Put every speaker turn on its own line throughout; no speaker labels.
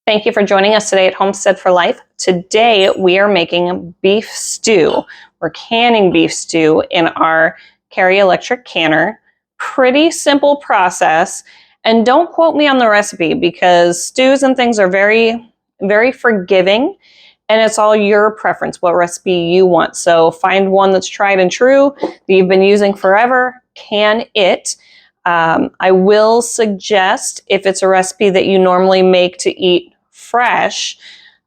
Thank you for joining us today at Homestead for Life. Today we are making beef stew. We're canning beef stew in our Carey electric canner. Pretty simple process. And don't quote me on the recipe because stews and things are very, very forgiving. And it's all your preference, what recipe you want. So find one that's tried and true that you've been using forever, can it. I will suggest if it's a recipe that you normally make to eat fresh,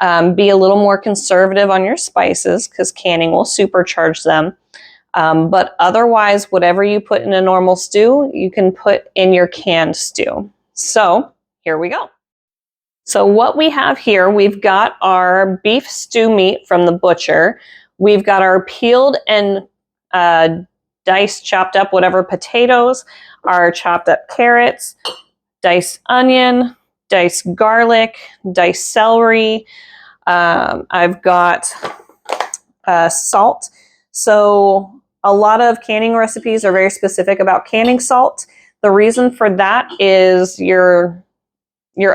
be a little more conservative on your spices because canning will supercharge them. But otherwise, whatever you put in a normal stew, you can put in your canned stew. So here we go. So what we have here, we've got our beef stew meat from the butcher. We've got our peeled and diced, chopped up, whatever potatoes, our chopped up carrots, diced onion, diced garlic, diced celery. I've got salt. So a lot of canning recipes are very specific about canning salt. The reason for that is your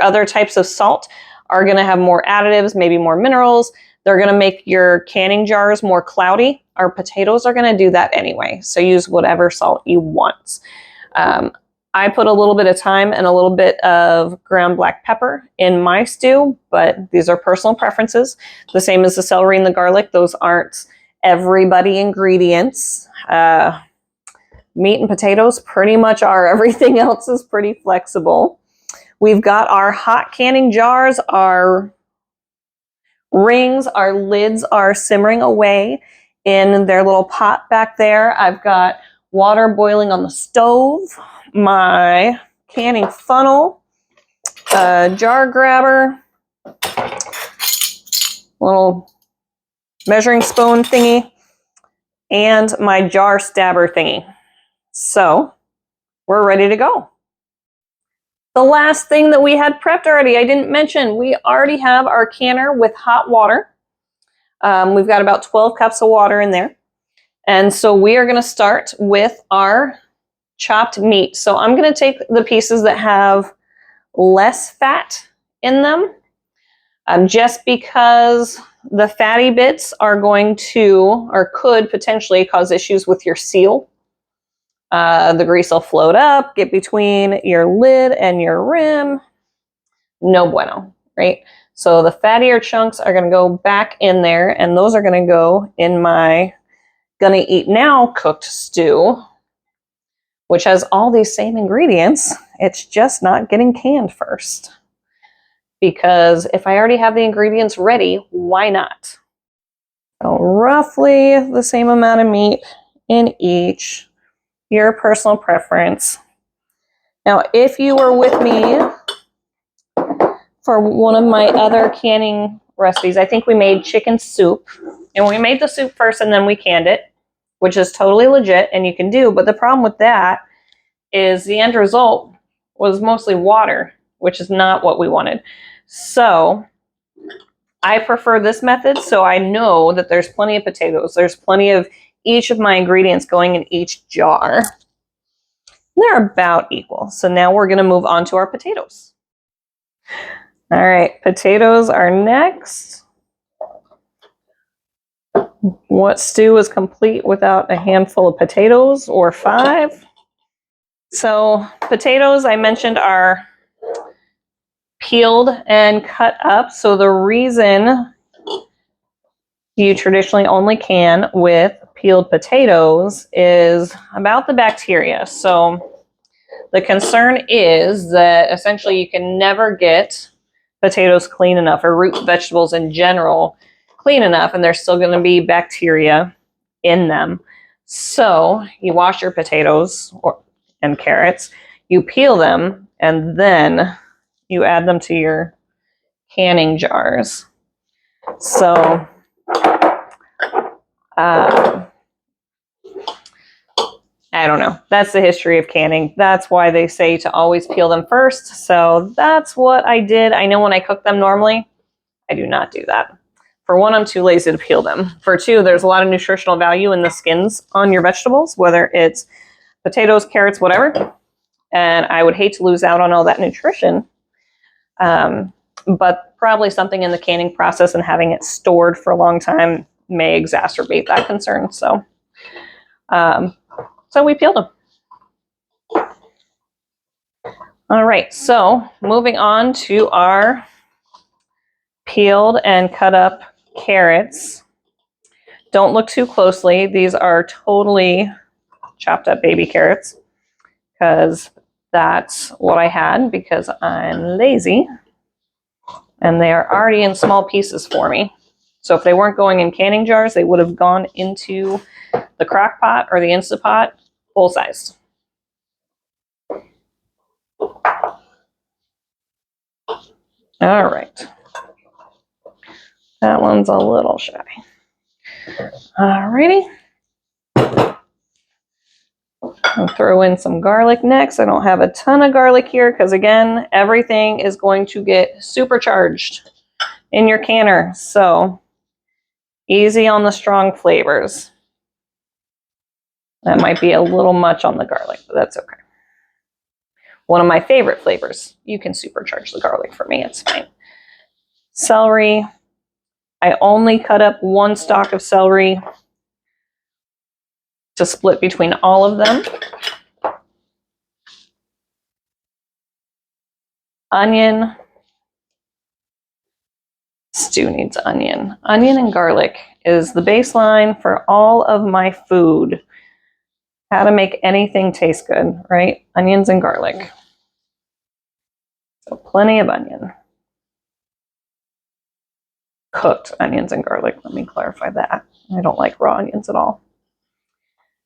other types of salt are going to have more additives, maybe more minerals. They're going to make your canning jars more cloudy. Our potatoes are going to do that anyway. So use whatever salt you want. I put a little bit of thyme and a little bit of ground black pepper in my stew, but these are personal preferences. The same as the celery and the garlic. Those aren't everybody ingredients. Meat and potatoes pretty much are. Everything else is pretty flexible. We've got our hot canning jars, our rings, our lids are simmering away in their little pot back there. I've got water boiling on the stove, my canning funnel, jar grabber, little measuring spoon thingy, and my jar stabber thingy. So we're ready to go. The last thing that we had prepped already, I didn't mention, we already have our canner with hot water. We've got about 12 cups of water in there. And so we are going to start with our chopped meat. So I'm going to take the pieces that have less fat in them, just because the fatty bits are going to, or could potentially cause issues with your seal. The grease will float up, get between your lid and your rim. No bueno, right? So the fattier chunks are going to go back in there, and those are going to go in my gonna eat now cooked stew, which has all these same ingredients. It's just not getting canned first. Because if I already have the ingredients ready, why not? So roughly the same amount of meat in each, your personal preference. Now, if you were with me for one of my other canning recipes, I think we made chicken soup. And we made the soup first and then we canned it, which is totally legit and you can do. But the problem with that is the end result was mostly water, which is not what we wanted. So I prefer this method so I know that there's plenty of potatoes. There's plenty of each of my ingredients going in each jar. They're about equal. So now we're going to move on to our potatoes. All right, potatoes are next. What stew is complete without a handful of potatoes, or 5? So potatoes, I mentioned, are peeled and cut up. So the reason you traditionally only can with peeled potatoes is about the bacteria. So the concern is that essentially you can never get potatoes clean enough, or root vegetables in general clean enough, and there's still going to be bacteria in them. So you wash your potatoes and carrots, you peel them, and then you add them to your canning jars. So I don't know. That's the history of canning. That's why they say to always peel them first. So that's what I did. I know when I cook them normally, I do not do that. For one, I'm too lazy to peel them. For two, there's a lot of nutritional value in the skins on your vegetables, whether it's potatoes, carrots, whatever. And I would hate to lose out on all that nutrition. But probably something in the canning process, and having it stored for a long time may exacerbate that concern. So, so we peeled them. All right, so moving on to our peeled and cut up carrots. Don't look too closely. These are totally chopped up baby carrots because that's what I had because I'm lazy, and they are already in small pieces for me. So if they weren't going in canning jars, they would have gone into the crock pot or the Instant Pot full size. All right. That one's a little shy. Alrighty. I'll throw in some garlic next. I don't have a ton of garlic here because, again, everything is going to get supercharged in your canner. So easy on the strong flavors. That might be a little much on the garlic, but that's okay. One of my favorite flavors. You can supercharge the garlic for me. It's fine. Celery. I only cut up one stalk of celery to split between all of them. Onion. Stew needs onion. Onion and garlic is the baseline for all of my food. How to make anything taste good, right? Onions and garlic. So plenty of onion. Cooked onions and garlic, let me clarify that. I don't like raw onions at all.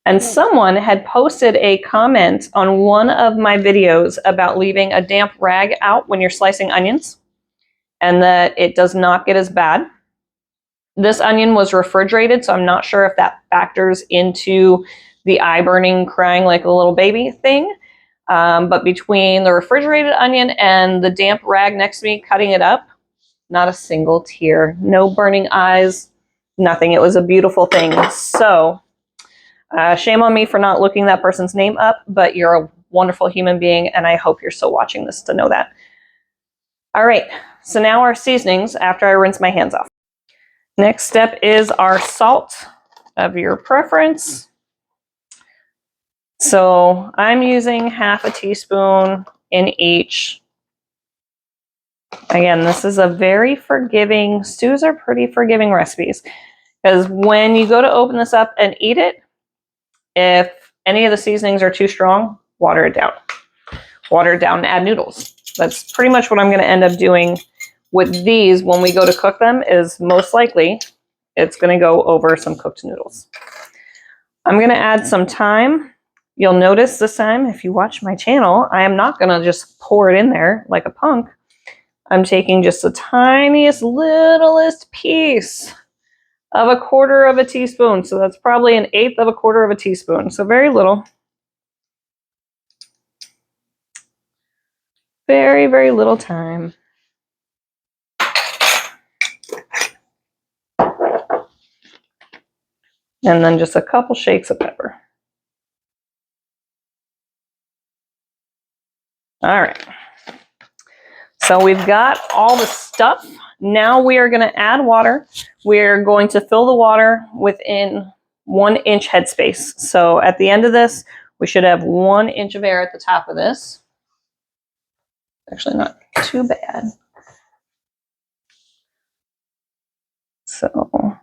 And someone had posted a comment on one of my videos about leaving a damp rag out when you're slicing onions, and that it does not get as bad. This onion was refrigerated, so I'm not sure if that factors into the eye burning, crying like a little baby thing. But between the refrigerated onion and the damp rag next to me cutting it up, not a single tear, no burning eyes, nothing. It was a beautiful thing. So shame on me for not looking that person's name up, but you're a wonderful human being, and I hope you're still watching this to know that. All right, so now our seasonings after I rinse my hands off. Next step is our salt of your preference. So I'm using half a teaspoon in each. Again, this is a very forgiving, stews are pretty forgiving recipes, because when you go to open this up and eat it, if any of the seasonings are too strong, water it down. Water it down and add noodles. That's pretty much what I'm going to end up doing with these when we go to cook them, is most likely it's going to go over some cooked noodles. I'm going to add some thyme. You'll notice this time, if you watch my channel, I am not going to just pour it in there like a punk. I'm taking just the tiniest, littlest piece of a quarter of a teaspoon. So that's probably an eighth of a quarter of a teaspoon. So very little. Very, very little thyme. And then just a couple shakes of pepper. All right. So we've got all the stuff. Now we are going to add water. We're going to fill the water within 1 inch headspace. So at the end of this, we should have 1 inch of air at the top of this. Actually, not too bad. So,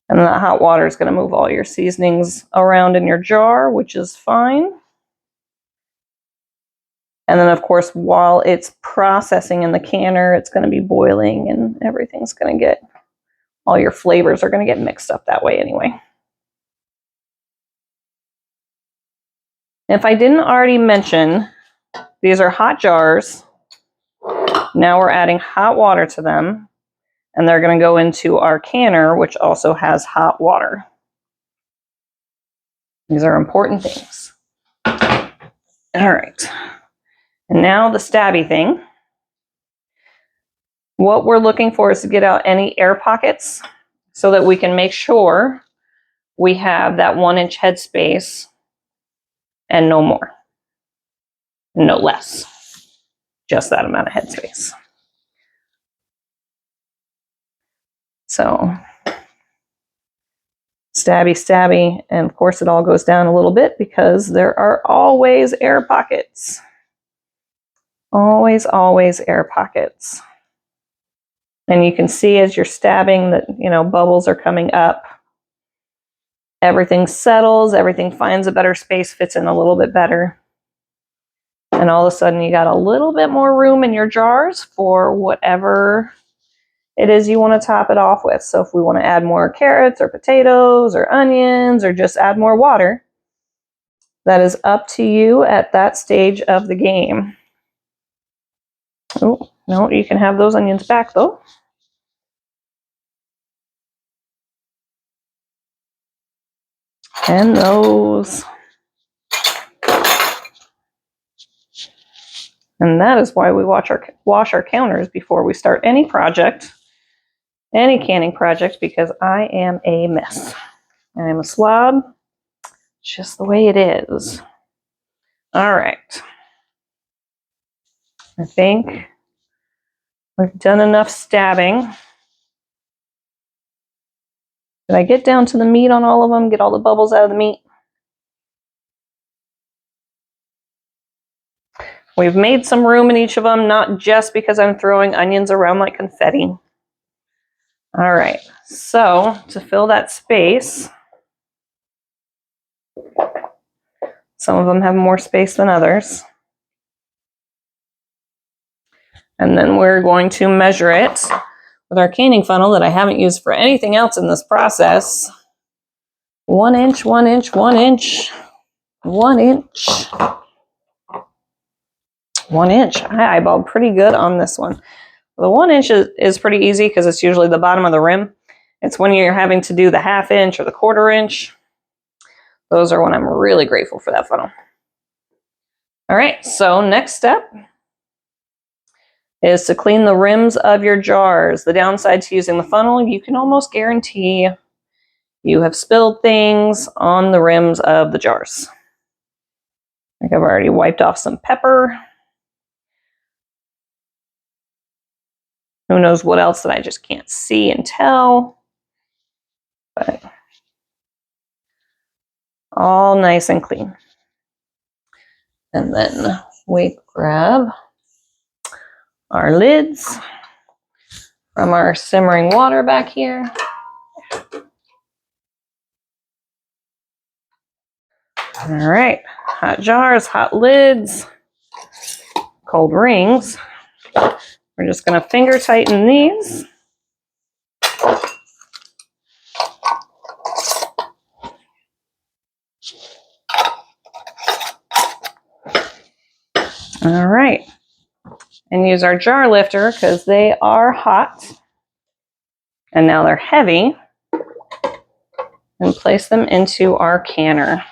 and the hot water is going to move all your seasonings around in your jar, which is fine. And then, of course, while it's processing in the canner, it's going to be boiling, and everything's going to get, all your flavors are going to get mixed up that way anyway. If I didn't already mention, these are hot jars. Now we're adding hot water to them, and they're going to go into our canner, which also has hot water. These are important things. All right. And now the stabby thing. What we're looking for is to get out any air pockets so that we can make sure we have that 1 inch headspace and no more, no less. just that amount of headspace. So stabby, stabby, and of course it all goes down a little bit because there are always air pockets. Always, always air pockets. And you can see as you're stabbing that, you know, bubbles are coming up. Everything settles, everything finds a better space, fits in a little bit better. And all of a sudden you got a little bit more room in your jars for whatever it is you want to top it off with. So if we want to add more carrots or potatoes or onions or just add more water, that is up to you at that stage of the game. Oh, no, you can have those onions back though. And those. And that is why we wash our counters before we start any project, any canning project, because I am a mess. I am a slob, just the way it is. All right. I think we've done enough stabbing. Did I get down to the meat on all of them? Get all the bubbles out of the meat? We've made some room in each of them, not just because I'm throwing onions around like confetti. All right, so to fill that space, some of them have more space than others. And then we're going to measure it with our canning funnel that I haven't used for anything else in this process. 1 inch, 1 inch, 1 inch, 1 inch, 1 inch. I eyeballed pretty good on this one. The 1 inch is pretty easy because it's usually the bottom of the rim. It's when you're having to do the 1/2 inch or the 1/4 inch. Those are when I'm really grateful for that funnel. All right, so next step is to clean the rims of your jars. The downside to using the funnel, you can almost guarantee you have spilled things on the rims of the jars. I think I've already wiped off some pepper. Who knows what else that I just can't see and tell. But all nice and clean. And then we grab our lids from our simmering water back here. All right, hot jars, hot lids, cold rings. We're just going to finger tighten these. All right, and use our jar lifter because they are hot and now they're heavy, and place them into our canner.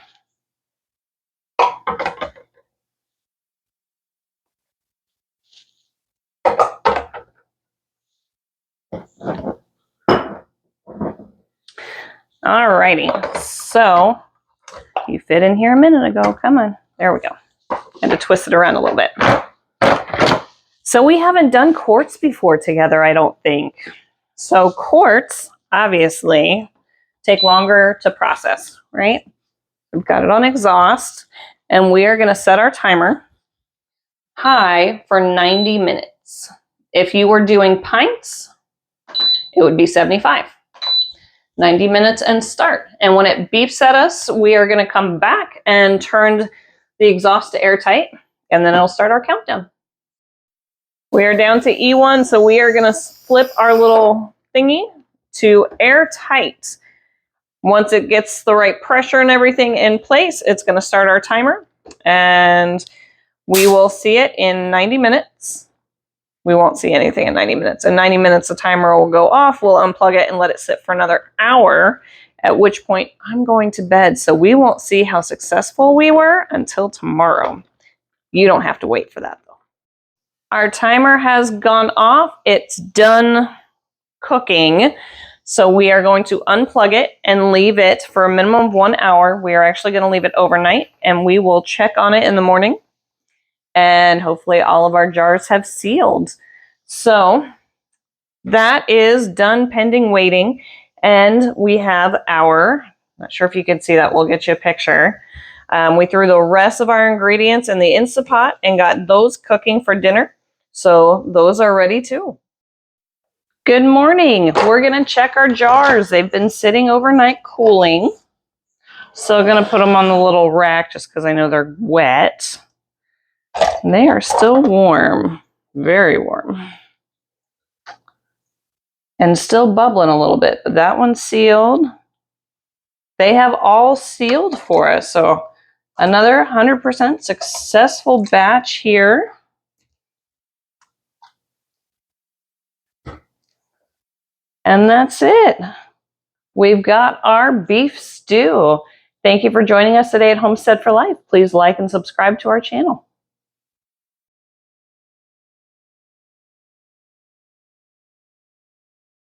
Alrighty, so you fit in here a minute ago. Come on, there we go. Had to twist it around a little bit. So we haven't done quartz before together, I don't think. So quartz, obviously, take longer to process, right? We've got it on exhaust, and we are going to set our timer high for 90 minutes. If you were doing pints, it would be 75. 90 minutes and start. And when it beeps at us, we are going to come back and turn the exhaust to airtight, and then it'll start our countdown. We are down to E1, so we are going to flip our little thingy to airtight. Once it gets the right pressure and everything in place, it's going to start our timer, and we will see it in 90 minutes. We won't see anything in 90 minutes. In 90 minutes, the timer will go off. We'll unplug it and let it sit for another hour, at which point I'm going to bed. So we won't see how successful we were until tomorrow. You don't have to wait for that, though. Our timer has gone off. It's done cooking. So we are going to unplug it and leave it for a minimum of 1 hour. We are actually going to leave it overnight, and we will check on it in the morning and hopefully all of our jars have sealed. So that is done pending waiting. And we have our, not sure if you can see that, we'll get you a picture. We threw the rest of our ingredients in the Instant Pot and got those cooking for dinner. So those are ready too. Good morning. We're gonna check our jars. They've been sitting overnight cooling. So I'm gonna put them on the little rack just because I know they're wet. And they are still warm, very warm. And still bubbling a little bit, but that one's sealed. They have all sealed for us. So another 100% successful batch here. And that's it. We've got our beef stew. Thank you for joining us today at Homestead for Life. Please like and subscribe to our channel.